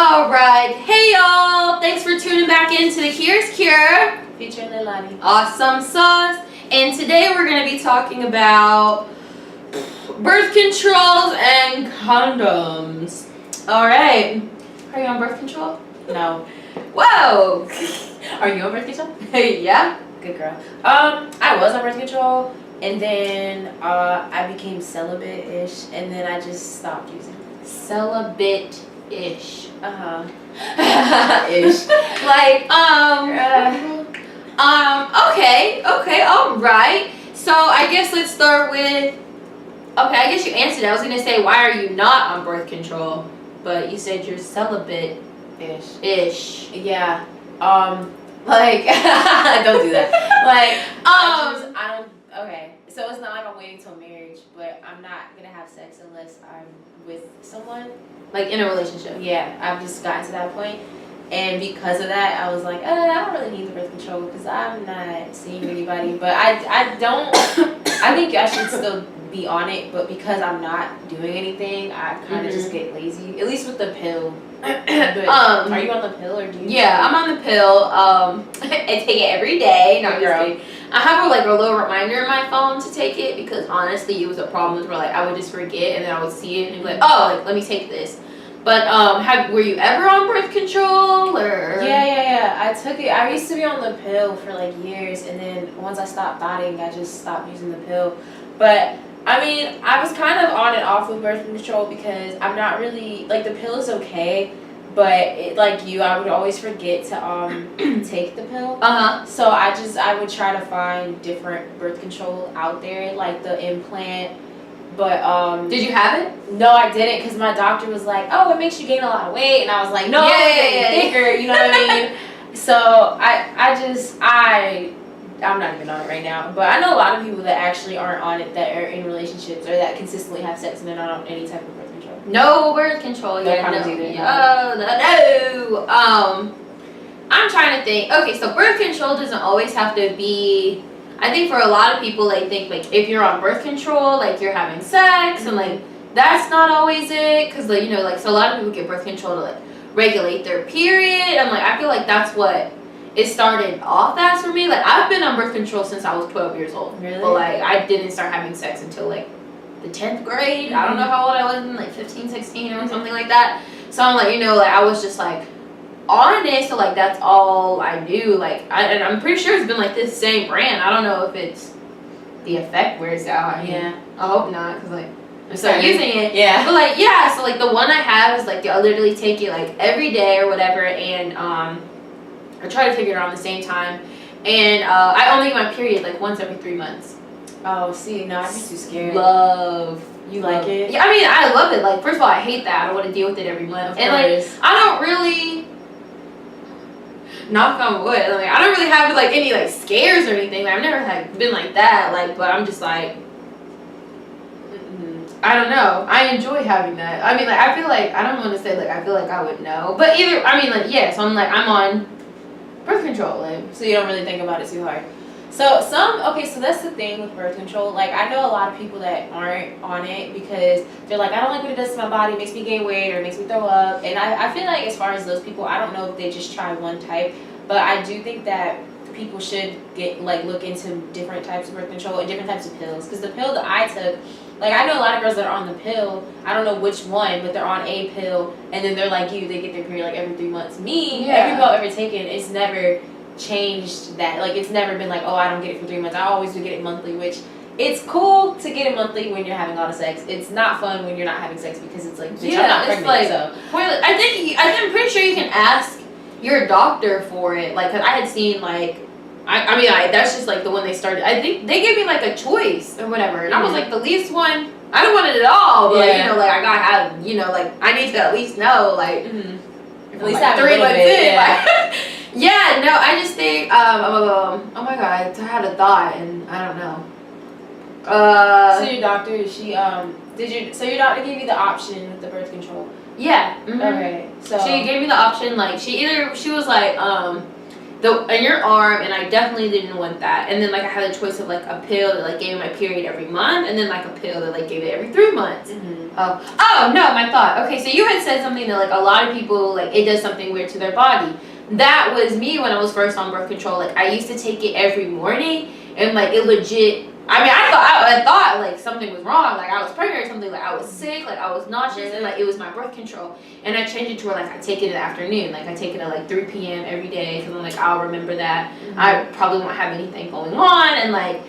Alright, hey y'all! Thanks for tuning back into the Here's Kure featuring Lailauni. Awesome sauce. And today we're going to be talking about birth controls and condoms. Alright. Are you on birth control? No. Whoa! Are you on birth control? Yeah? Good girl. I was on birth control, and then I became celibate-ish, and then I just stopped using it. Celibate-ish. Ish. Like, okay, alright. So I guess let's start with, I guess you answered it. I was gonna say, why are you not on birth control? But you said you're celibate-ish. Yeah. Like, don't do that. Like, okay. So it's not like I'm waiting till marriage, but I'm not gonna have sex unless I'm with someone. Like in a relationship. Yeah, I've just gotten to that point. And because of that, I was like, I don't really need the birth control because I'm not seeing anybody. But I think I should still be on it. But because I'm not doing anything, I kind of just get lazy. At least with the pill. But, are you on the pill or do you? Yeah, I'm on the pill. I take it every day. No, girl. I have a little reminder in my phone to take it because honestly, it was a problem where I would just forget and then I would see it and be like, oh, let me take this. But were you ever on birth control or? Yeah. I took it. I used to be on the pill for years, and then once I stopped thotting, I just stopped using the pill. But I mean, I was kind of on and off with birth control because I'm not really the pill is okay, but I would always forget to take the pill. So I would try to find different birth control out there, like the implant. But did you have it? No, I didn't, because my doctor was like, oh, it makes you gain a lot of weight, and I was like, no, yeah, I'm getting thicker, you know what I mean? So I'm not even on it right now, but I know a lot of people that actually aren't on it, that are in relationships or that consistently have sex and they're not on any type of birth control. No birth control. No Yeah, condoms no. either. No. I'm trying to think. Okay, so birth control doesn't always have to be. I think for a lot of people, they think if you're on birth control, you're having sex, and that's not always it, because so a lot of people get birth control to regulate their period, and I feel like that's what it started off as for me. I've been on birth control since I was 12 years old. Really? But I didn't start having sex until the 10th grade. I don't know how old I was, in 15, 16 or something like that. So I'm I was just on it, so that's all I do. And I'm pretty sure it's been this same brand. I don't know if it's the effect wears out. I hope not, because I'm still using it. Yeah. But yeah, so the one I have is I literally take it every day or whatever, and I try to take it around the same time, and I only get my period once every 3 months. Oh, see, no, I'd be too scared. You like it? Yeah, I mean, I love it. First of all, I hate that. I don't want to deal with it every month. And I don't really, knock on wood, I don't really have any scares or anything. I've never been like that. But I'm just I don't know. I enjoy having that. I mean, I feel I don't want to say I feel I would know, but either, I mean, yeah. So I'm I'm on birth control, so you don't really think about it too hard. So so that's the thing with birth control. I know a lot of people that aren't on it because they're I don't like what it does to my body. It makes me gain weight or it makes me throw up. And I feel as far as those people, I don't know if they just try one type, but I do think that people should get look into different types of birth control and different types of pills. Because the pill that I took, I know a lot of girls that are on the pill. I don't know which one, but they're on a pill, and then they're you. They get their period every 3 months. Me, every pill I've ever taken, it's never changed that. It's never been oh, I don't get it for 3 months. I always do get it monthly, which it's cool to get it monthly when you're having a lot of sex. It's not fun when you're not having sex because it's bitch, I'm not pregnant, so. I'm pretty sure you can ask your doctor for it. Cause I had seen I mean, that's just the one they started. I think they gave me a choice or whatever, and I was the least one. I don't want it at all, but I gotta have, I need to at least know, at least 3 months in. Yeah. Yeah, no, I just think, oh my god, I had a thought and I don't know. So your doctor, so your doctor gave you the option with the birth control? Yeah. Okay. So she gave me the option, she was in your arm, and I definitely didn't want that. And then like I had a choice of like a pill that like gave me my period every month, and then like a pill that like gave it every 3 months. Oh no, my thought. Okay, so you had said something that like a lot of people like it does something weird to their body. That was me when I was first on birth control. Like I used to take it every morning, and like it legit. I mean, I thought like something was wrong. Like I was pregnant or something. Like I was sick. Like I was nauseous, and like it was my birth control. And I changed it to where like I take it in the afternoon. Like I take it at like 3 p.m. every day because I'm like I'll remember that. I probably won't have anything going on, and like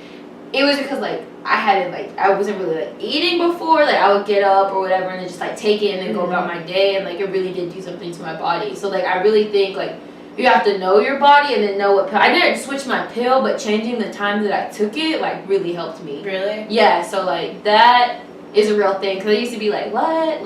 it was because like I hadn't like I wasn't really like eating before. Like I would get up or whatever and then just like take it and then go about my day, and like it really did do something to my body. So like I really think like you have to know your body and then know what pill. I didn't switch my pill, but changing the time that I took it like really helped me. Really? Yeah. So like that is a real thing because I used to be like what.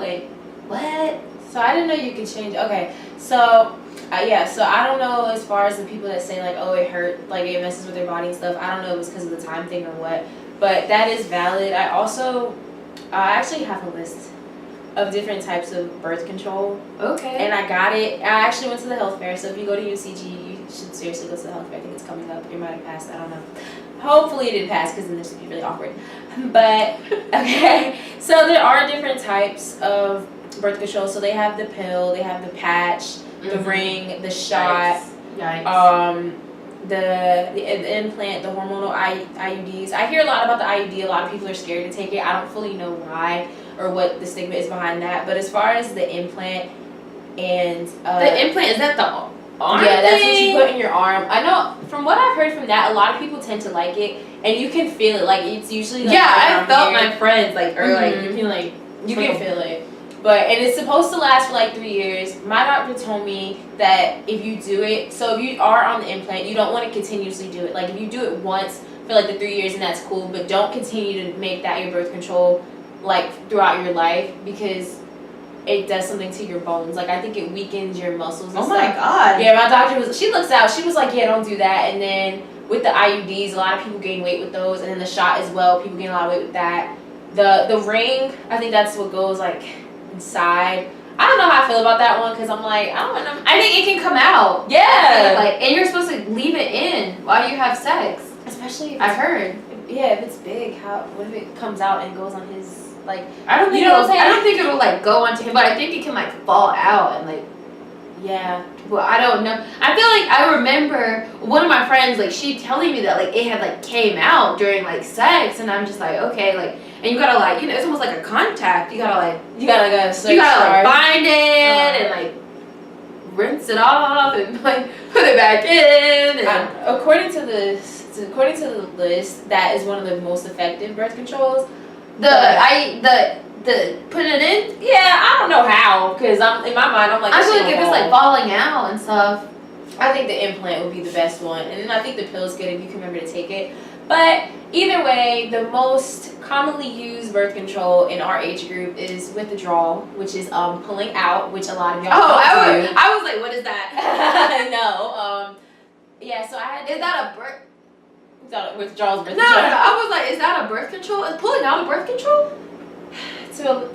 So I didn't know you could change. Okay, so yeah, so I don't know as far as the people that say like, oh, it hurt, like it messes with their body and stuff. I don't know if it's because of the time thing or what, but that is valid. I also, I actually have a list of different types of birth control. Okay. And I got it. I actually went to the health fair, so if you go to UCG, you should seriously go to the health fair. I think it's coming up. It might have passed. I don't know. Hopefully it didn't pass because then this would be really awkward. But, okay. So there are different types of birth control. So they have the pill, they have the patch, the ring, the shot, Yikes. the implant, the hormonal IUDs. I hear a lot about the IUD. A lot of people are scared to take it. I don't fully know why or what the stigma is behind that. But as far as the implant and the implant, is that the arm? Yeah, that's what you put in your arm. I know from what I've heard from that, a lot of people tend to like it, and you can feel it. Like it's usually like I felt my friends like or like you can like you can feel it. But, and it's supposed to last for like 3 years. My doctor told me that if you do it, so if you are on the implant, you don't want to continuously do it. Like if you do it once for like the 3 years and that's cool, but don't continue to make that your birth control like throughout your life because it does something to your bones. Like I think it weakens your muscles and stuff. My God. Yeah, my doctor she looks out, she was like, yeah, don't do that. And then with the IUDs, a lot of people gain weight with those, and then the shot as well, people gain a lot of weight with that. The ring, I think that's what goes like inside. I don't know how I feel about that one because I'm like, I don't know. I think it can come out. Yeah. Like, and you're supposed to leave it in while you have sex. Especially if I've heard. Yeah, if it's big, what if it comes out and goes on his like? I don't think I don't think it'll like go onto him, but I think it can like fall out and like. Yeah. Well, I don't know. I feel like I remember one of my friends like she telling me that like it had like came out during like sex, and I'm just like okay like. And you gotta like, you know, it's almost like a contact. You gotta like bind it and like rinse it off and like put it back in. And according to the list, that is one of the most effective birth controls. The putting it in. Yeah, I don't know how because I'm in my mind I'm like I feel like if it's like falling out and stuff. I think the implant would be the best one, and then I think the pill is good if you can remember to take it. But either way, the most commonly used birth control in our age group is withdrawal, which is pulling out, which a lot of y'all don't do. I was like, what is that? No. Yeah, so I had. Is that a birth? Withdrawal's birth No, control. no, I was like, is that a birth control? Is pulling out a birth control?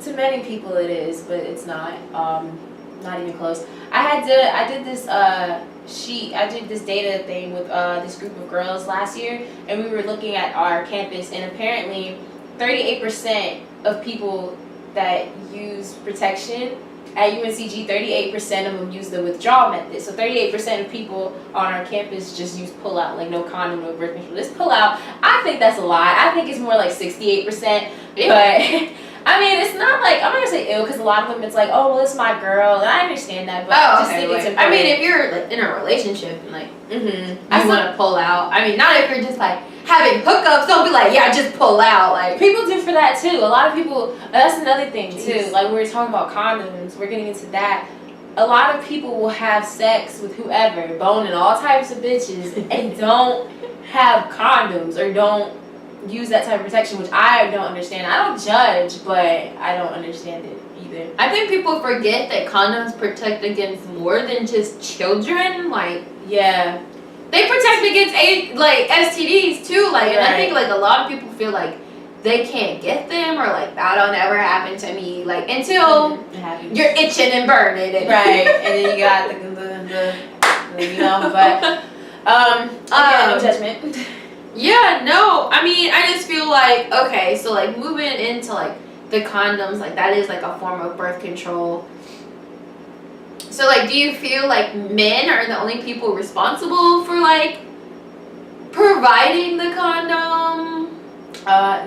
To many people it is, but it's not. Not even close. I did this data thing with this group of girls last year, and we were looking at our campus, and apparently 38% of people that use protection at UNCG, 38% of them use the withdrawal method. So 38% of people on our campus just use pull out, like no condom, no birth control. This pull out, I think that's a lie. I think it's more like 68%. But I mean, it's not like, I'm not gonna say ill because a lot of them it's like, oh, well, it's my girl, and I understand that, but I just think it's important. I mean, if you're like in a relationship and like you want to pull out, I mean, not if you're just like having hookups, don't be like, yeah, just pull out. Like people do for that too. A lot of people, that's another thing too. Like we were talking about condoms, we're getting into that. A lot of people will have sex with whoever, boning all types of bitches, and don't have condoms or don't use that type of protection, which I don't understand. I don't judge, but I don't understand it either. I think people forget that condoms protect against more than just children. Like, yeah, they protect against like STDs too. Like, and I think like a lot of people feel like they can't get them, or like that'll never happen to me. Like until you're itching and burning, and right, and then you got the you know, but No judgment. Yeah, no. I mean, I just feel like, okay, so like moving into like the condoms, like that is like a form of birth control. So like, do you feel like men are the only people responsible for like providing the condom?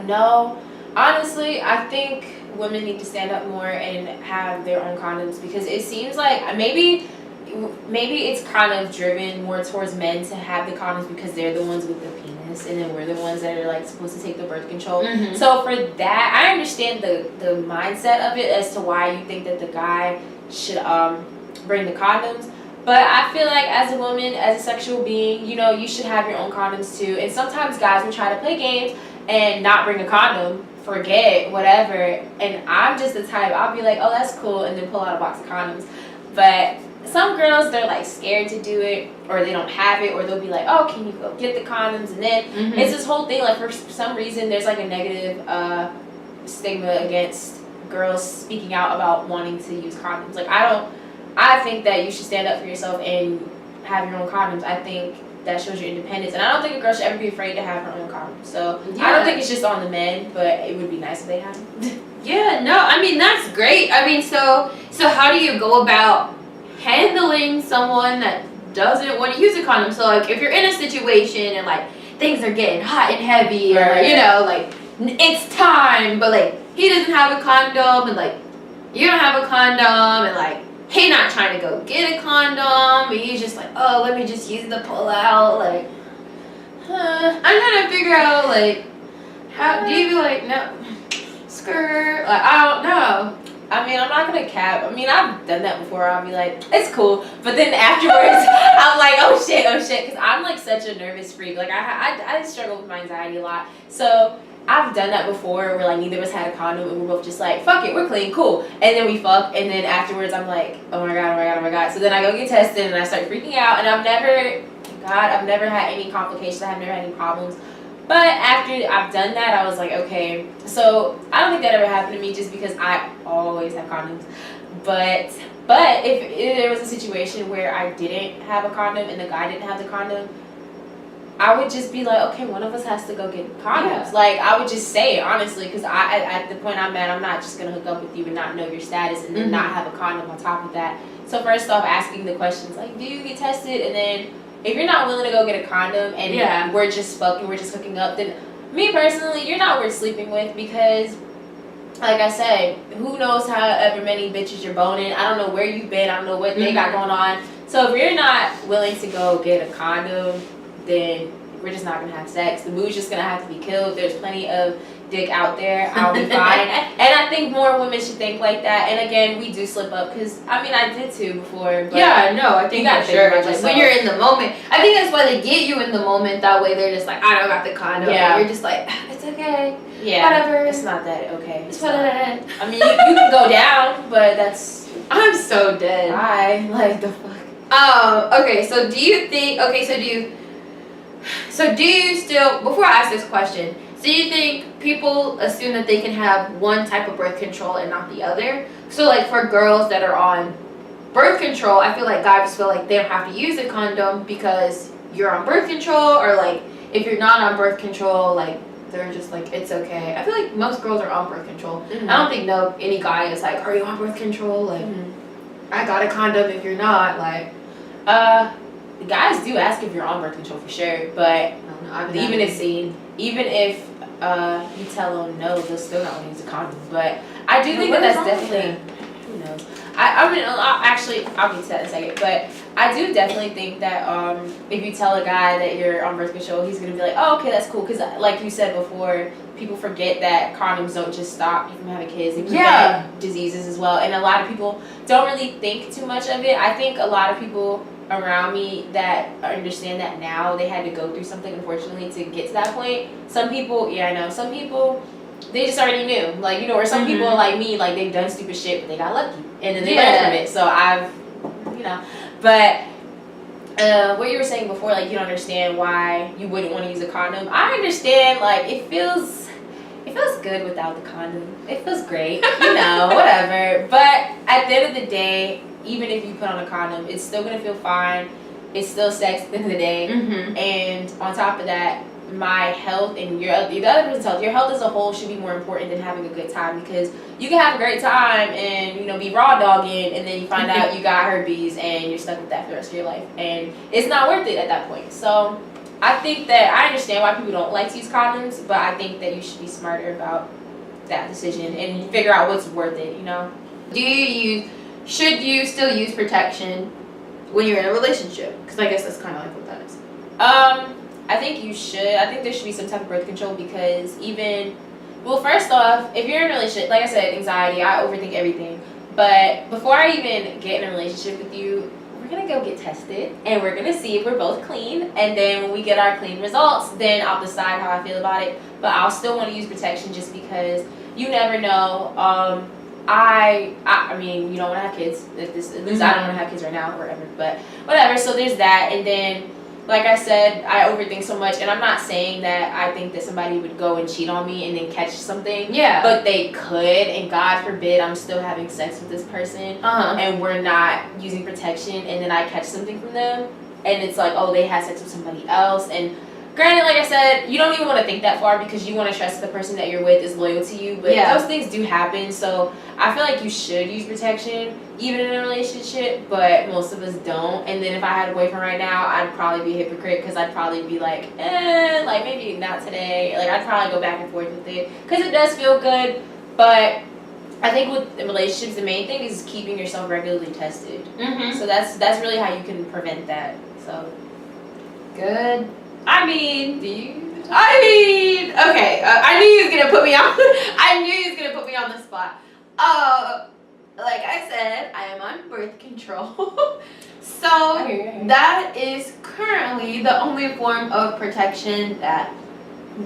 No. Honestly, I think women need to stand up more and have their own condoms, because it seems like maybe it's kind of driven more towards men to have the condoms because they're the ones with the penis, and then we're the ones that are like supposed to take the birth control. Mm-hmm. So for that, I understand the mindset of it as to why you think that the guy should bring the condoms. But I feel like as a woman, as a sexual being, you know, you should have your own condoms too. And sometimes guys will try to play games and not bring a condom, forget, whatever. And I'm just the type, I'll be like, oh, that's cool, and then pull out a box of condoms. But some girls, they're like scared to do it, or they don't have it, or they'll be like, oh, can you go get the condoms? And then it's this whole thing, like for some reason, there's like a negative stigma against girls speaking out about wanting to use condoms. Like I think that you should stand up for yourself and have your own condoms. I think that shows your independence, and I don't think a girl should ever be afraid to have her own condom. So I don't think it's just on the men, but it would be nice if they had them. Yeah, no, I mean that's great. I mean, so how do you go about handling someone that doesn't want to use a condom? So like if you're in a situation and like things are getting hot and heavy, or like, you know, like it's time, but like he doesn't have a condom, and like you don't have a condom, and like he not trying to go get a condom, and he's just like, oh, let me just use the pull out. Like, I'm trying to figure out like, how do you be like, no, skirt? Like, I don't know. I mean, I'm not gonna cap. I mean, I've done that before. I'll be like, it's cool, but then afterwards, I'm like, oh shit, because I'm like such a nervous freak. Like I struggle with my anxiety a lot, so I've done that before where like neither of us had a condom and we're both just like, fuck it, we're clean, cool. And then we fuck, and then afterwards I'm like, oh my god. So then I go get tested and I start freaking out, and I've never had any complications. I've never had any problems. But after I've done that, I was like, okay. So I don't think that ever happened to me just because I always have condoms. But if there was a situation where I didn't have a condom and the guy didn't have the condom, I would just be like, okay, one of us has to go get condoms. Yeah. Like, I would just say it, honestly, because at the point I'm at, I'm not just going to hook up with you and not know your status and then not have a condom on top of that. So first off, asking the questions, like, do you get tested? And then if you're not willing to go get a condom and we're just fucking, we're just hooking up, then me personally, you're not worth sleeping with, because like I said, who knows however many bitches you're boning. I don't know where you've been. I don't know what they got going on. So if you're not willing to go get a condom, then we're just not going to have sex. The mood's just going to have to be killed. There's plenty of dick out there. I'll be fine. And I think more women should think like that. And again, we do slip up, because, I mean, I did too before. But yeah, no, I think for sure. Like, when you're in the moment, I think that's why they get you in the moment. That way they're just like, I don't got the condom. Yeah. You're just like, it's okay. Yeah. Whatever. It's not that okay. It's whatever. I mean, you can go down, but that's... I'm so dead. Why? Like, the fuck? Okay, so do you think... Okay, so do you still... Before I ask this question... So you think people assume that they can have one type of birth control and not the other? So like for girls that are on birth control, I feel like guys feel like they don't have to use a condom because you're on birth control, or like if you're not on birth control, like they're just like, it's okay. I feel like most girls are on birth control. I don't think any guy is like, are you on birth control? Like, I got a condom if you're not. Like, guys do ask if you're on birth control for sure, but even if you tell them no, they'll still not want to use a condom. But I do think that's definitely, who knows. I mean, I'll get to that in a second. But I do definitely think that if you tell a guy that you're on birth control, he's gonna be like, oh, okay, that's cool. Because like you said before, people forget that condoms don't just stop you from having kids; they prevent diseases as well. And a lot of people don't really think too much of it. I think a lot of people around me that understand that now, they had to go through something, unfortunately, to get to that point. Some people, some people, they just already knew, like, you know, or some people like me, like, they've done stupid shit, but they got lucky, and then they learned from it. So I've, but what you were saying before, like, you don't understand why you wouldn't want to use a condom. I understand, like, it feels good without the condom. It feels great, whatever. But at the end of the day, even if you put on a condom, it's still gonna feel fine. It's still sex at the end of the day. And on top of that, my health and the other person's health, your health as a whole should be more important than having a good time, because you can have a great time and, you know, be raw dogging, and then you find out you got herpes and you're stuck with that for the rest of your life, and it's not worth it at that point. So I think that I understand why people don't like to use condoms, but I think that you should be smarter about that decision and figure out what's worth it, you know. Should you still use protection when you're in a relationship? Because I guess that's kind of like what that is. I think you should. I think there should be some type of birth control, because well, first off, if you're in a relationship, like I said, anxiety, I overthink everything. But before I even get in a relationship with you, we're going to go get tested, and we're going to see if we're both clean. And then when we get our clean results, then I'll decide how I feel about it. But I'll still want to use protection, just because you never know. I mean, you don't want to have kids. At least I don't want to have kids right now or whatever. But whatever. So there's that. And then, like I said, I overthink so much, and I'm not saying that I think that somebody would go and cheat on me and then catch something. Yeah. But they could, and God forbid I'm still having sex with this person, and we're not using protection, and then I catch something from them, and it's like, oh, they had sex with somebody else. And granted, like I said, you don't even want to think that far, because you want to trust the person that you're with is loyal to you, but those things do happen. So I feel like you should use protection, even in a relationship, but most of us don't. And then if I had a boyfriend right now, I'd probably be a hypocrite, because I'd probably be like, like maybe not today. Like, I'd probably go back and forth with it, because it does feel good. But I think with relationships, the main thing is keeping yourself regularly tested. So that's really how you can prevent that. So good. I mean, okay. I knew he was gonna put me on. I knew he was gonna put me on the spot. Like I said, I am on birth control. So that is currently the only form of protection that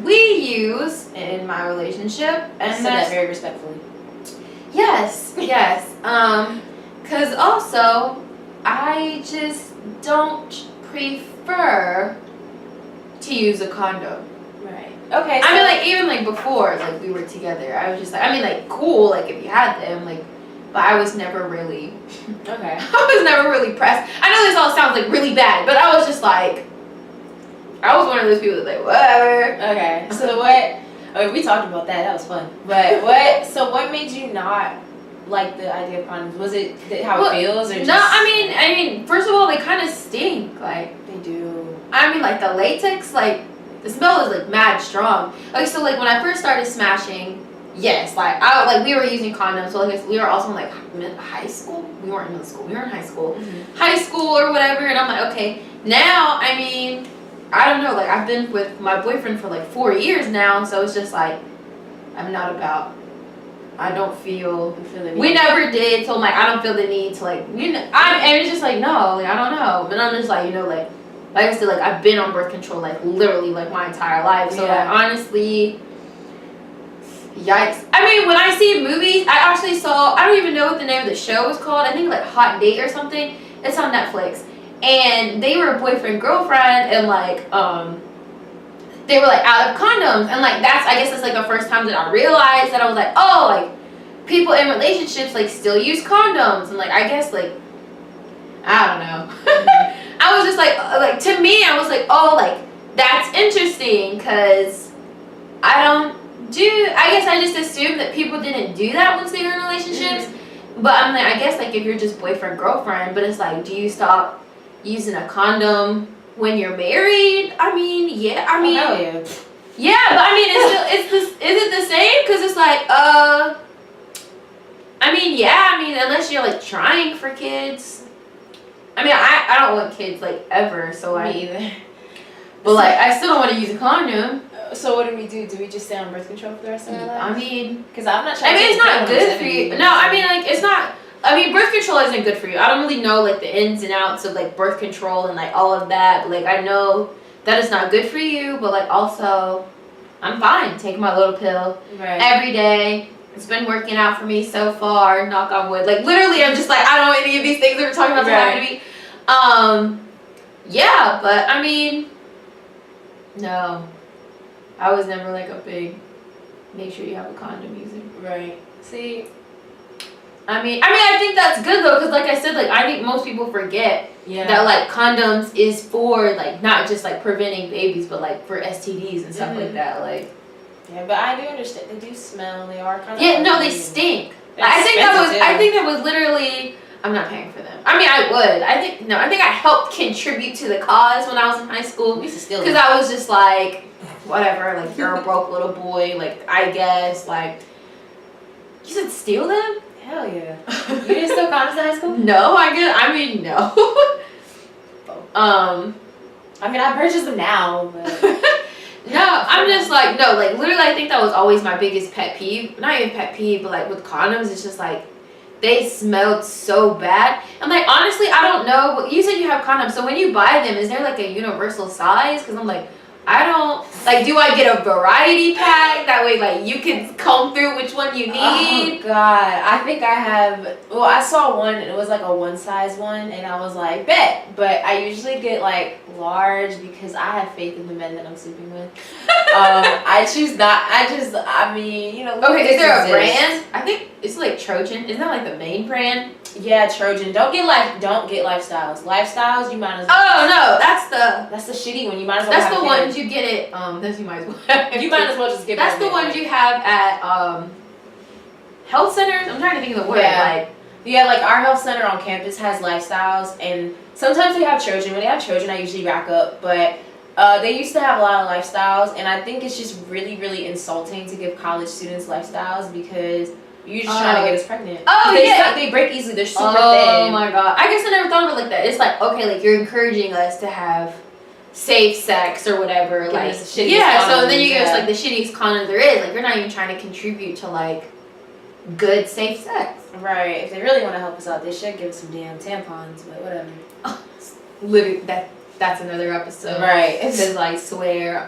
we use in my relationship, and that's very respectfully. Yes. Cause also I just don't prefer to use a condom. Right. Okay. So I mean, like, even like before, like, we were together, I was just like, I mean, like, cool, like, if you had them, like, but I was never really okay. I was never really pressed. I know this all sounds like really bad, but I was just like, I was one of those people that's like, whatever. Okay. So what we talked about that was fun. But what made you not like the idea of condoms? Was it how it feels, or just... No, I mean, first of all, they kind of stink. Like, they do. I mean, like, the latex, like, the smell is, like, mad strong. Like, so, like, when I first started smashing, yes, like, we were using condoms, so, like, we were also in, like, high school. We weren't in middle school. We were in high school. High school or whatever, and I'm like, okay. Now, I mean, I don't know. Like, I've been with my boyfriend for, like, 4 years now, so it's just, like, I don't feel the need. We never did, so I'm like, I don't feel the need to, like, you know, and it's just like, no, like, I don't know. But I'm just like, you know, like I said, like, I've been on birth control, like, literally, like, my entire life. So, like, honestly, yikes. I mean, when I see movies, I actually saw, I don't even know what the name of the show was called. I think, like, Hot Date or something. It's on Netflix. And they were boyfriend-girlfriend, and, like, they were, like, out of condoms. And, like, I guess that's, like, the first time that I realized that I was like, oh, like, people in relationships, like, still use condoms. And, like, I guess, like, I don't know. I was just like, to me, I was like, oh, like, that's interesting, because I guess I just assumed that people didn't do that once they were in relationships. But I'm like, I guess, like, if you're just boyfriend-girlfriend, but it's like, do you stop using a condom when you're married? I mean, yeah, I mean. Oh, hell yeah. Yeah, but I mean, is it the same? Because it's like, I mean, yeah, I mean, unless you're, like, trying for kids. I mean, I don't want kids, like, ever, so Me either. But, like, I still don't want to use a condom. So what do we do? Do we just stay on birth control for the rest of our lives? I mean, because I'm not trying I mean, it's not good for you. No, I mean, like, it's not. I mean, birth control isn't good for you. I don't really know, like, the ins and outs of, like, birth control and, like, all of that. But, like, I know that it's not good for you, but, like, also, I'm fine taking my little pill every day. It's been working out for me so far, knock on wood. Like, literally, I'm just like, I don't know any of these things that we're talking about to happen to me. Yeah, but, I mean, no. I was never, like, a big, make sure you have a condom user. Right. See, I think that's good though, because like I said, like I think most people forget that like condoms is for like not just like preventing babies, but like for STDs and stuff like that. Like, yeah, but I do understand they do smell. They are kind of they stink. I think that was literally. I'm not paying for them. I mean, I would. I think I helped contribute to the cause when I was in high school because I was just like, whatever. Like you're a broke little boy. Like I guess like. You said steal them? Hell yeah. You didn't steal condoms in high school? No, no. I purchased them now, but no, I'm just like, no, like literally I think that was always my biggest pet peeve. Not even pet peeve, but like with condoms, it's just like they smelled so bad. I'm like, honestly, I don't know. But you said you have condoms, so when you buy them, is there like a universal size? Because I'm like, I don't like. Do I get a variety pack that way? Like you can comb through which one you need. Oh God, I think I have. Well, I saw one. It was like a one size one, and I was like, bet. But I usually get like large because I have faith in the men that I'm sleeping with. I choose not. I mean, you know. Okay, is there a brand? I think it's like Trojan. Isn't that like the main brand? Yeah, Trojan. Don't get Lifestyles. Lifestyles, you might as well. Oh no, that's the shitty one. You might as well. That's the ones you get it. You might as well. You might as well just get. That's the ones you have at health centers. I'm trying to think of the word. Yeah, like our health center on campus has Lifestyles, and sometimes they have Trojan. When they have Trojan, I usually rack up, but. They used to have a lot of Lifestyles, and I think it's just really, really insulting to give college students Lifestyles because you're just trying to get us pregnant. Oh, yeah. They break easily. They're super thin. Oh, my God. I guess I never thought of it like that. It's like, okay, like you're encouraging us to have safe sex or whatever. Give like, us the yeah, so then you give us like the shittiest condoms there is. Like, you're not even trying to contribute to like good, safe sex. Right. If they really want to help us out, they should give us some damn tampons, but whatever. Literally, that's another episode. Right. Because I swear.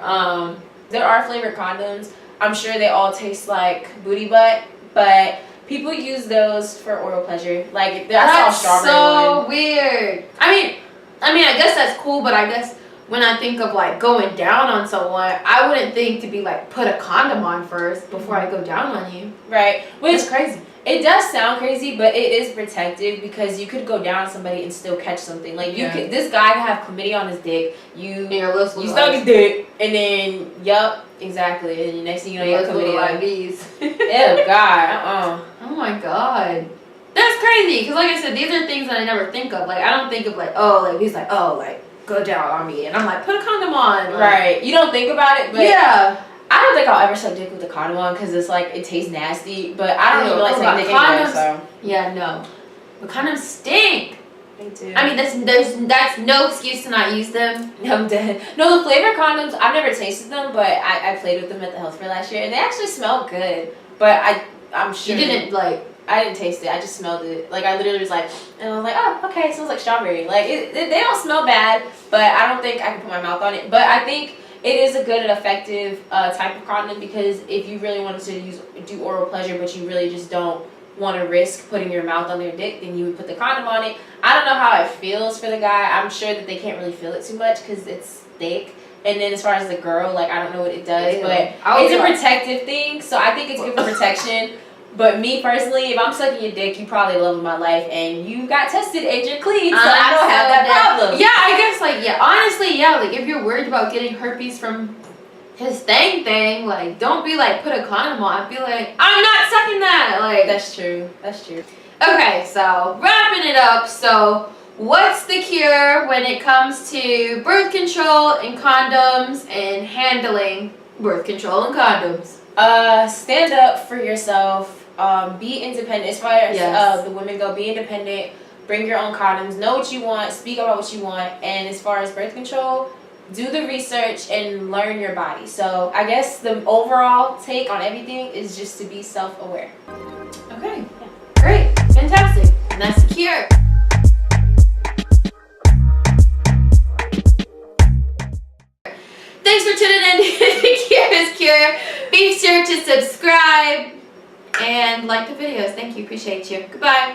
There are flavored condoms. I'm sure they all taste like booty butt, but people use those for oral pleasure. Like that's strawberry so one. Weird. I mean, I guess that's cool, but I guess when I think of like going down on someone, I wouldn't think to be like put a condom on first before I go down on you. Right. Which is crazy. It does sound crazy, but it is protective because you could go down on somebody and still catch something. Like you could, this guy could have chlamydia on his dick. You stuck his dick, and then exactly. And the next thing you know, you have chlamydia. Ew, God, Oh my God, that's crazy. Because like I said, these are things that I never think of. Like I don't think of like he's like go down on me, and I'm like put a condom on. Like, right. You don't think about it, but yeah. I don't think I'll ever suck dick with a condom on because it's like it tastes nasty. But I don't even like sucking dick anyway. So yeah, no. But condoms stink. They do. I mean, that's no excuse to not use them. I'm dead. No, the flavored condoms, I've never tasted them, but I played with them at the health fair last year, and they actually smell good. But I'm sure you didn't like. I didn't taste it. I just smelled it. Like I literally was like, and I was like, oh, okay, it smells like strawberry. Like they don't smell bad, but I don't think I can put my mouth on it. But I think. It is a good and effective type of condom because if you really wanted to do oral pleasure, but you really just don't want to risk putting your mouth on their dick, then you would put the condom on it. I don't know how it feels for the guy. I'm sure that they can't really feel it too much because it's thick. And then as far as the girl, like I don't know what it does, but it's a protective thing. So I think it's good for protection. But me personally, if I'm sucking your dick, you probably the love of my life, and you got tested and you're clean, so I don't have that problem. Yeah, I guess honestly, like if you're worried about getting herpes from his thing, like don't be like put a condom on. Be like, I'm not sucking that. Like that's true. Okay, so wrapping it up. So what's the cure when it comes to birth control and condoms and handling birth control and condoms? Stand up for yourself. Be independent. As far as the women go, be independent. Bring your own condoms. Know what you want. Speak about what you want. And as far as birth control, do the research and learn your body. So I guess the overall take on everything is just to be self-aware. Okay. Yeah. Great. Fantastic. And that's the cure. Thanks for tuning in to Kure's Cure. Be sure to subscribe and like the videos. Thank you. Appreciate you. Goodbye.